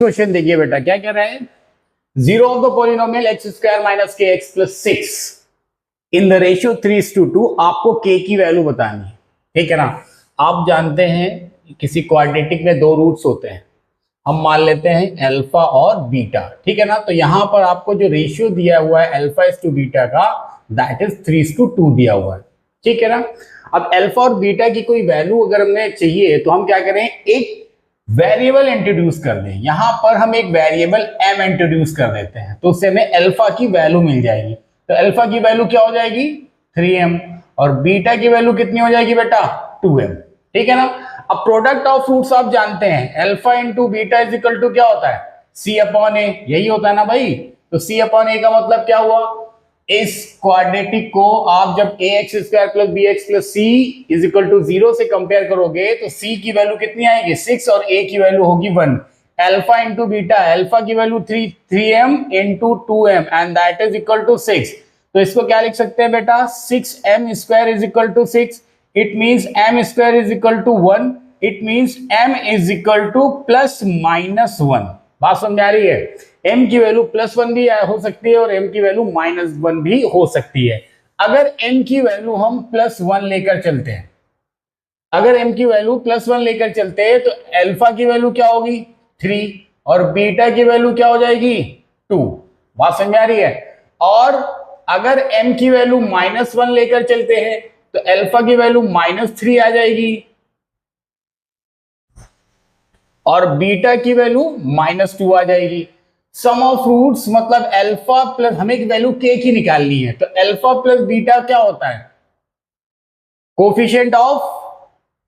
Question देखिए बेटा, क्या कह रहा है, zero of the polynomial x square minus k x plus 6 in the ratio 3:2 आपको के की वैल्यू बतानी है। ठीक है ना। आप जानते हैं किसी क्वाड्रेटिक में दो रूट्स होते हैं, हम मान लेते हैं अल्फा और बीटा। ठीक है ना। तो यहां पर आपको जो रेशियो दिया हुआ है अल्फा इज टू बीटा का, दैट इज 3:2 दिया हुआ है। ठीक है ना। अब अल्फा और बीटा की कोई वैल्यू अगर हमें चाहिए तो हम क्या करें, एक वेरिएबल इंट्रोड्यूस कर दें। यहां पर हम एक वेरिएबल m इंट्रोड्यूस कर देते हैं तो उससे हमें अल्फा की वैल्यू मिल जाएगी। तो अल्फा की वैल्यू क्या हो जाएगी, 3m, और बीटा की वैल्यू कितनी हो जाएगी बेटा, 2m। ठीक है ना। अब प्रोडक्ट ऑफ रूट्स आप जानते हैं, alpha into beta is equal to क्या होता है, c अपॉन ए, यही होता है ना भाई। तो c अपॉन ए का मतलब क्या हुआ, इस क्वाड्रेटिक को आप जब ax square plus bx plus c is equal to 0 से कंपेयर करोगे तो c की वैल्यू कितनी आएगी, 6, और a की वैल्यू होगी 1। अल्फा इंटू बीटा, अल्फा की value 3m into 2m and that is equal to 6। तो इसको क्या लिख सकते हैं बेटा, 6m square is equal to 6। It means m square is equal to 1। It means m is equal to plus minus 1। बात समझ आ रही है। m की वैल्यू +1 भी हो सकती है और m की वैल्यू -1 भी हो सकती है। अगर m की वैल्यू हम +1 लेकर चलते हैं, अगर m की वैल्यू +1 लेकर चलते हैं तो अल्फा की वैल्यू क्या होगी, 3, और बीटा की वैल्यू क्या हो जाएगी, 2। बात समझ आ रही है। और अगर m की वैल्यू -1 लेकर चलते हैं तो अल्फा की वैल्यू -3 आ जाएगी और बीटा की वैल्यू -2 आ जाएगी। सम ऑफ रूट्स मतलब अल्फा प्लस, हमें एक वैल्यू के की निकालनी है, तो अल्फा प्लस बीटा क्या होता है, coefficient of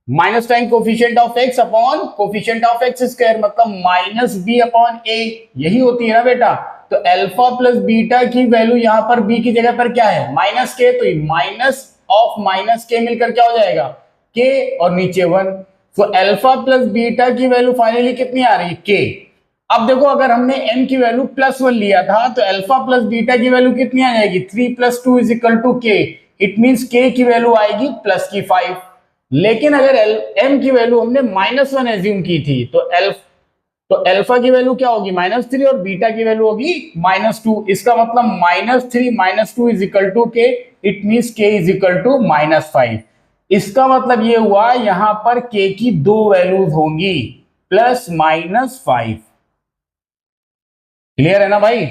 minus time coefficient of x upon coefficient of x square, मतलब -b अपॉन a, यही होती है ना बेटा। तो अल्फा प्लस बीटा की वैल्यू यहां पर b की जगह पर क्या है, -k, तो माइनस ऑफ -k मिलकर क्या हो जाएगा, k, और नीचे 1। तो अल्फा प्लस बीटा की वैल्यू फाइनली कितनी आ रही है, k। अब देखो, अगर हमने m की वैल्यू +1 लिया था तो अल्फा प्लस बीटा की वैल्यू कितनी आ जाएगी, 3 + 2 is equal to k। It means k की वैल्यू आएगी +5। लेकिन अगर m की वैल्यू हमने -1 एज्यूम की थी तो अल्फा की वैल्यू क्या होगी, -3, और बीटा की वैल्यू होगी -2। इसका मतलब -3 - 2 is equal to k। It means k is equal to -5। इसका मतलब ये हुआ यहां पर k की दो वैल्यूज होंगी, +, -5। क्लियर है ना भाई।